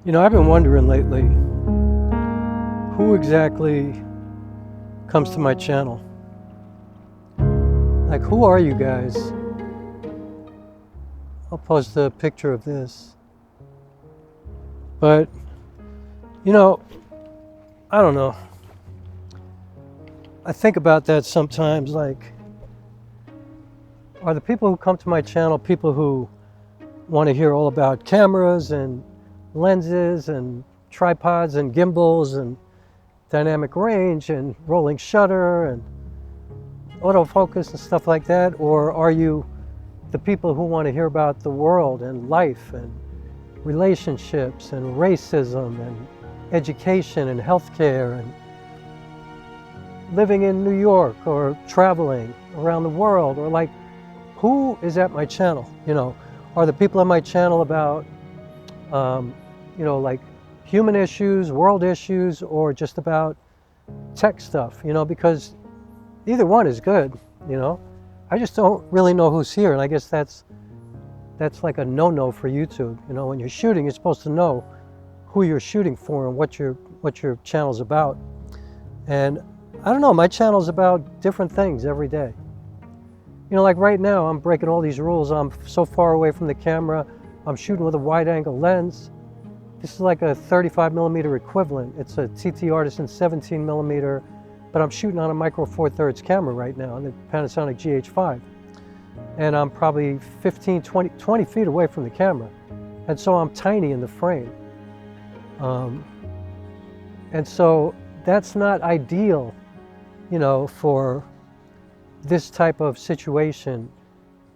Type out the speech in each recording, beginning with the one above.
You know, I've been wondering lately, who exactly comes to my channel? Like, who are you guys? I'll post a picture of this. But, you know, I don't know. I think about that sometimes, like, are the people who come to my channel people who want to hear all about cameras and lenses and tripods and gimbals and dynamic range and rolling shutter and autofocus and stuff like that? Or are you the people who want to hear about the world and life and relationships and racism and education and healthcare and living in New York or traveling around the world? Or like, who is at my channel? You know, are the people on my channel about you know, like human issues, world issues, or just about tech stuff? You know, because either one is good. You know, I just don't really know who's here, and I guess that's like a no-no for YouTube. You know, when you're shooting, you're supposed to know who you're shooting for and what your channel's about. And I don't know, my channel's about different things every day. You know, like right now, I'm breaking all these rules. I'm so far away from the camera. I'm shooting with a wide-angle lens. This is like a 35mm equivalent. It's a TT Artisan 17mm, but I'm shooting on a micro four thirds camera right now on the Panasonic GH5. And I'm probably 15, 20 feet away from the camera. And so I'm tiny in the frame. And so that's not ideal, you know, for this type of situation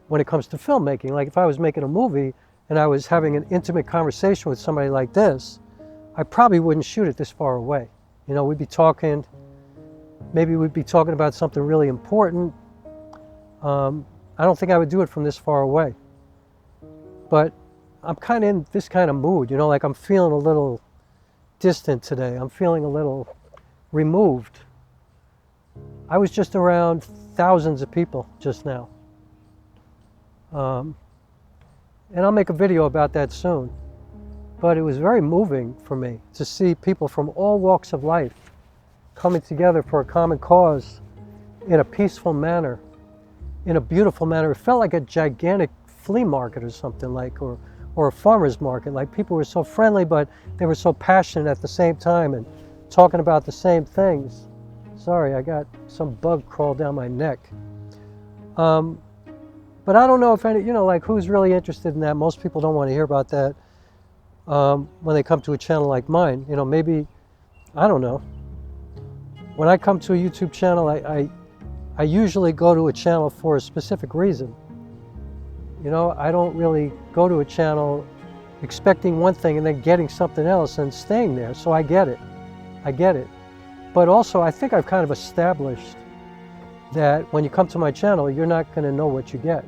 when it comes to filmmaking. Like if I was making a movie and I was having an intimate conversation with somebody like this, I probably wouldn't shoot it this far away. You know, we'd be talking, maybe we'd be talking about something really important. I don't think I would do it from this far away. But I'm kind of in this kind of mood, you know, like I'm feeling a little distant today. I'm feeling a little removed. I was just around thousands of people just now. And I'll make a video about that soon. But it was very moving for me to see people from all walks of life coming together for a common cause in a peaceful manner, in a beautiful manner. It felt like a gigantic flea market or something, like, or a farmer's market. Like people were so friendly, but they were so passionate at the same time and talking about the same things. Sorry, I got some bug crawl down my neck. But I don't know if any, you know, like who's really interested in that. Most people don't want to hear about that when they come to a channel like mine. You know, maybe, I don't know. When I come to a YouTube channel, I usually go to a channel for a specific reason. You know, I don't really go to a channel expecting one thing and then getting something else and staying there. So I get it. I get it. But also, I think I've kind of established that when you come to my channel, you're not going to know what you get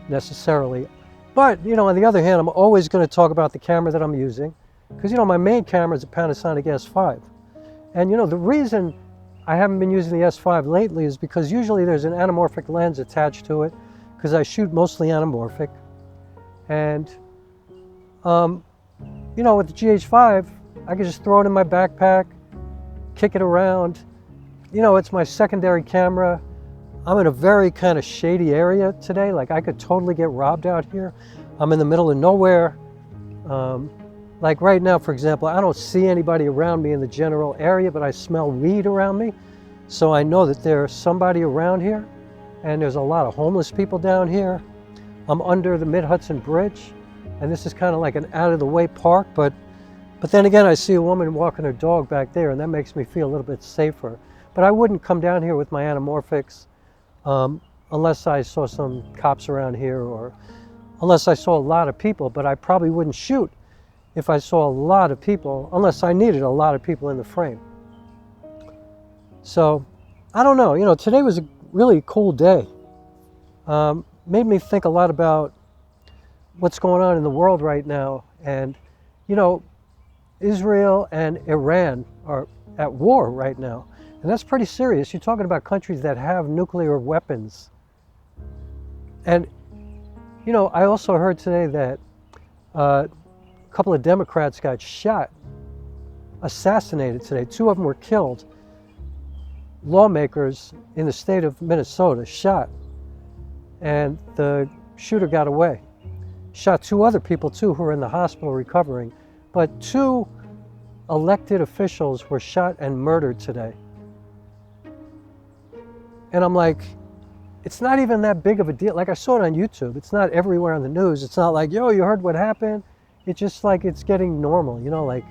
necessarily. But, you know, on the other hand, I'm always going to talk about the camera that I'm using, because, you know, my main camera is a Panasonic S5. And, you know, the reason I haven't been using the S5 lately is because usually there's an anamorphic lens attached to it, because I shoot mostly anamorphic. And, you know, with the GH5, I can just throw it in my backpack, kick it around. You know, it's my secondary camera. I'm in a very kind of shady area today. Like I could totally get robbed out here. I'm in the middle of nowhere. Like right now, for example, I don't see anybody around me in the general area, but I smell weed around me. So I know that there's somebody around here, and there's a lot of homeless people down here. I'm under the Mid-Hudson Bridge, and this is kind of like an out-of-the-way park, but then again, I see a woman walking her dog back there, and that makes me feel a little bit safer. But I wouldn't come down here with my anamorphics unless I saw some cops around here, or unless I saw a lot of people. But I probably wouldn't shoot if I saw a lot of people, unless I needed a lot of people in the frame. So, I don't know. You know, today was a really cool day. Made me think a lot about what's going on in the world right now. And, you know, Israel and Iran are at war right now. And that's pretty serious. You're talking about countries that have nuclear weapons. And, you know, I also heard today that couple of Democrats got shot, assassinated today. 2 of them were killed. Lawmakers in the state of Minnesota shot, and the shooter got away. Shot 2 other people too who were in the hospital recovering, but 2 elected officials were shot and murdered today. And I'm like, it's not even that big of a deal. Like, I saw it on YouTube. It's not everywhere on the news. It's not like, yo, you heard what happened? It's just like it's getting normal, you know, like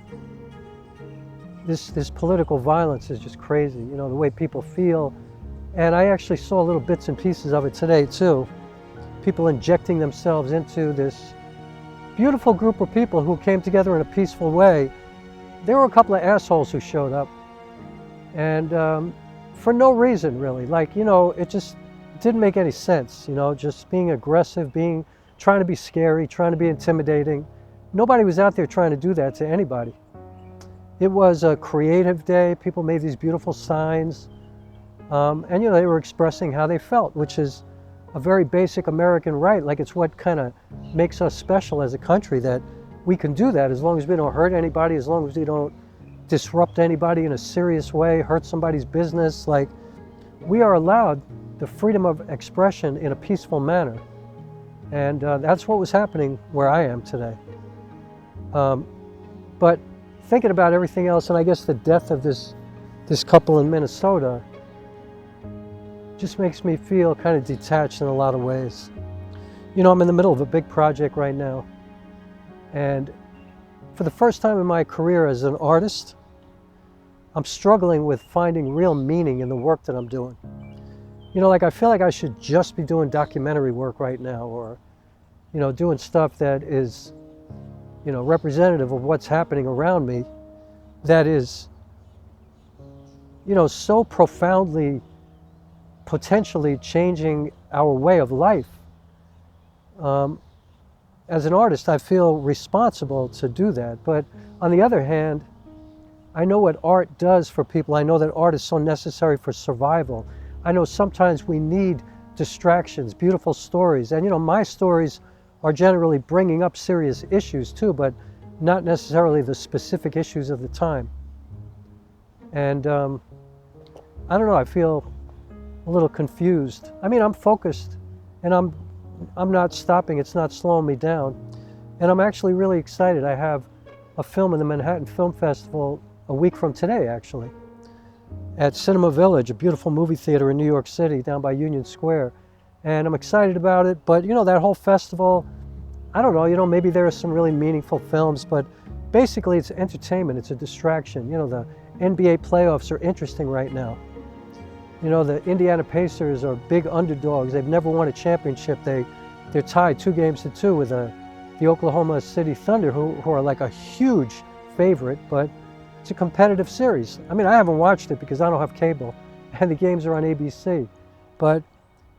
this political violence is just crazy, you know, the way people feel. And I actually saw little bits and pieces of it today too. People injecting themselves into this beautiful group of people who came together in a peaceful way. There were a couple of assholes who showed up, and for no reason really. Like, you know, it just didn't make any sense, you know, just being aggressive, trying to be scary, trying to be intimidating. Nobody was out there trying to do that to anybody. It was a creative day. People made these beautiful signs, and you know, they were expressing how they felt, which is a very basic American right. Like, it's what kind of makes us special as a country, that we can do that as long as we don't hurt anybody, as long as we don't disrupt anybody in a serious way, hurt somebody's business. Like, we are allowed the freedom of expression in a peaceful manner. And that's what was happening where I am today. But thinking about everything else, and I guess the death of this couple in Minnesota just makes me feel kind of detached in a lot of ways. You know, I'm in the middle of a big project right now, and for the first time in my career as an artist, I'm struggling with finding real meaning in the work that I'm doing. You know, like, I feel like I should just be doing documentary work right now, or, you know, doing stuff that is, you know, representative of what's happening around me, that is, you know, so profoundly, potentially changing our way of life. As an artist, I feel responsible to do that. But on the other hand, I know what art does for people. I know that art is so necessary for survival. I know sometimes we need distractions, beautiful stories. And, you know, my stories are generally bringing up serious issues too, but not necessarily the specific issues of the time. And I don't know, I feel a little confused. I mean, I'm focused, and I'm not stopping. It's not slowing me down. And I'm actually really excited. I have a film in the Manhattan Film Festival a week from today, actually, at Cinema Village, a beautiful movie theater in New York City down by Union Square. And I'm excited about it. But, you know, that whole festival, I don't know, you know, maybe there are some really meaningful films, but basically it's entertainment. It's a distraction. You know, the NBA playoffs are interesting right now. You know, the Indiana Pacers are big underdogs. They've never won a championship. They're tied 2-2 with the Oklahoma City Thunder, who are like a huge favorite, but it's a competitive series. I mean, I haven't watched it because I don't have cable, and the games are on ABC. But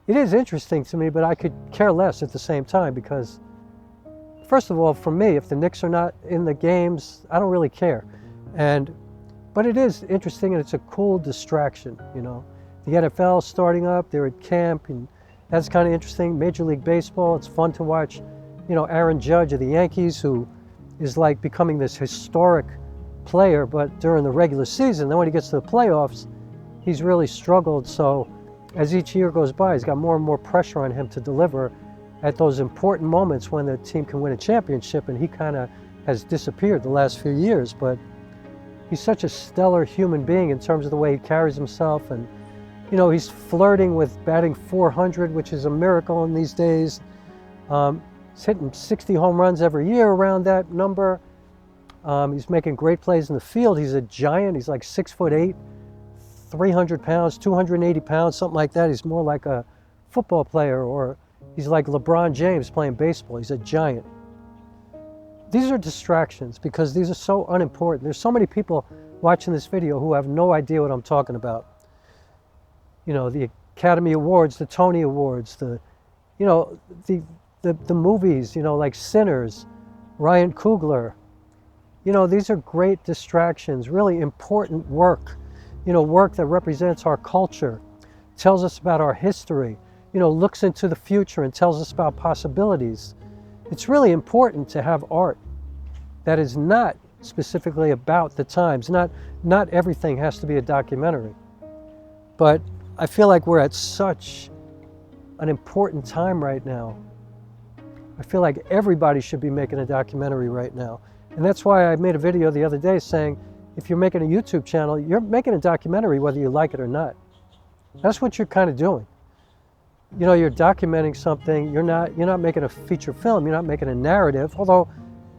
it is interesting to me, but I could care less at the same time, because, first of all, for me, if the Knicks are not in the games, I don't really care. But it is interesting, and it's a cool distraction, you know. The NFL starting up, they're at camp, and that's kind of interesting. Major League Baseball, it's fun to watch, you know, Aaron Judge of the Yankees, who is like becoming this historic player, but during the regular season, then when he gets to the playoffs, he's really struggled. So as each year goes by, he's got more and more pressure on him to deliver at those important moments when the team can win a championship, and he kind of has disappeared the last few years. But he's such a stellar human being in terms of the way he carries himself, and you know, he's flirting with batting .400, which is a miracle in these days. He's hitting 60 home runs every year around that number. He's making great plays in the field. He's a giant. He's like 6'8", 300 pounds, 280 pounds, something like that. He's more like a football player, or he's like LeBron James playing baseball. He's a giant. These are distractions because these are so unimportant. There's so many people watching this video who have no idea what I'm talking about. You know, the Academy Awards, the Tony Awards, the movies, you know, like Sinners, Ryan Coogler. You know, these are great distractions, really important work, you know, work that represents our culture, tells us about our history, you know, looks into the future and tells us about possibilities. It's really important to have art. that is not specifically about the times. Not everything has to be a documentary. But I feel like we're at such an important time right now. I feel like everybody should be making a documentary right now. And that's why I made a video the other day saying, if you're making a YouTube channel, you're making a documentary whether you like it or not. That's what you're kind of doing. You know, you're documenting something. You're not making a feature film. You're not making a narrative. Although,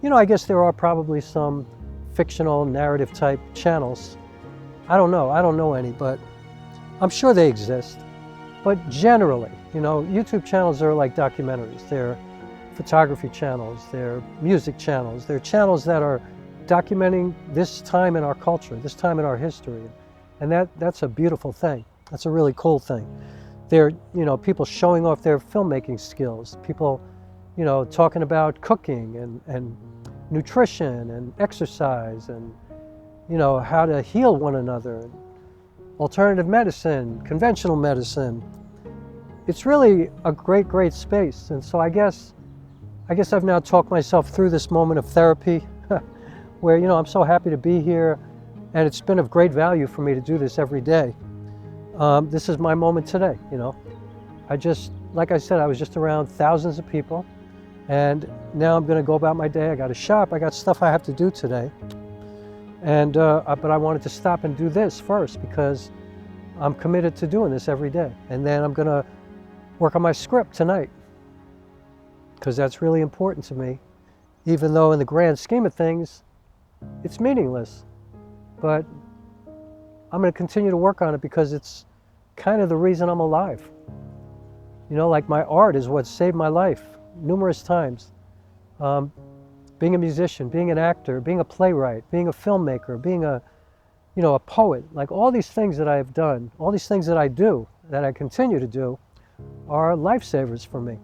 you know, I guess there are probably some fictional narrative type channels. I don't know any, but I'm sure they exist. But generally, you know, YouTube channels are like documentaries. They're photography channels, they're music channels, they're channels that are documenting this time in our culture, this time in our history. And that's a beautiful thing. That's a really cool thing. They're, you know, people showing off their filmmaking skills, people, you know, talking about cooking and nutrition and exercise and, you know, how to heal one another, alternative medicine, conventional medicine. It's really a great, great space. And so I guess I've now talked myself through this moment of therapy where, you know, I'm so happy to be here, and it's been of great value for me to do this every day. This is my moment today, you know. Like I said, I was just around thousands of people, and now I'm gonna go about my day. I got to shop, I got stuff I have to do today. And, but I wanted to stop and do this first because I'm committed to doing this every day. And then I'm gonna work on my script tonight, because that's really important to me, even though in the grand scheme of things, it's meaningless. But I'm going to continue to work on it because it's kind of the reason I'm alive. You know, like my art is what saved my life numerous times. Being a musician, being an actor, being a playwright, being a filmmaker, being a, you know, a poet, like all these things that I have done, all these things that I do, that I continue to do, are lifesavers for me.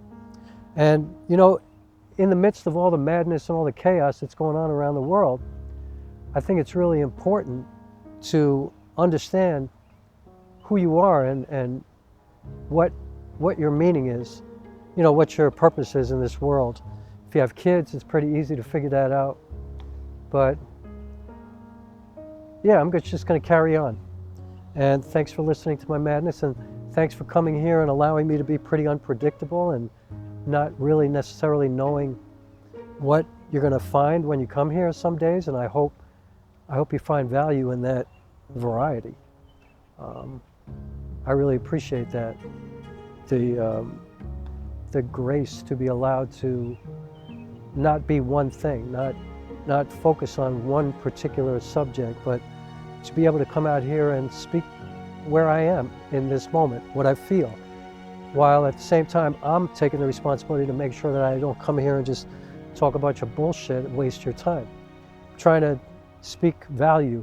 And, you know, in the midst of all the madness and all the chaos that's going on around the world, I think it's really important to understand who you are and what your meaning is, you know, what your purpose is in this world. If you have kids, it's pretty easy to figure that out. But yeah, I'm just going to carry on. And thanks for listening to my madness, and thanks for coming here and allowing me to be pretty unpredictable and not really necessarily knowing what you're going to find when you come here some days. And I hope you find value in that variety. I really appreciate that. The grace to be allowed to not be one thing, not focus on one particular subject, but to be able to come out here and speak where I am in this moment, what I feel, while at the same time I'm taking the responsibility to make sure that I don't come here and just talk a bunch of bullshit and waste your time. I'm trying to speak value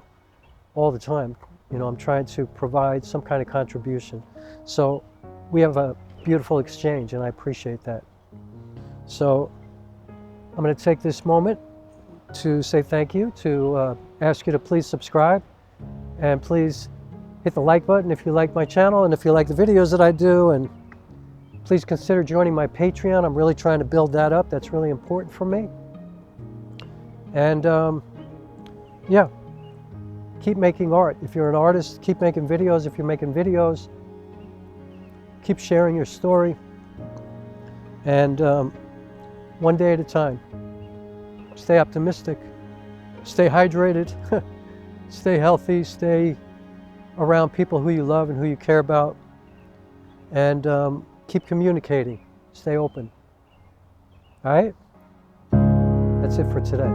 all the time. You know, I'm trying to provide some kind of contribution. So we have a beautiful exchange, and I appreciate that. So I'm going to take this moment to say thank you, to ask you to please subscribe, and please hit the like button if you like my channel and if you like the videos that I do, and please consider joining my Patreon. I'm really trying to build that up. That's really important for me. And yeah, keep making art. If you're an artist, keep making videos. If you're making videos, keep sharing your story. And one day at a time. Stay optimistic. Stay hydrated. Stay healthy. Stay around people who you love and who you care about. And keep communicating. Stay open. All right? That's it for today.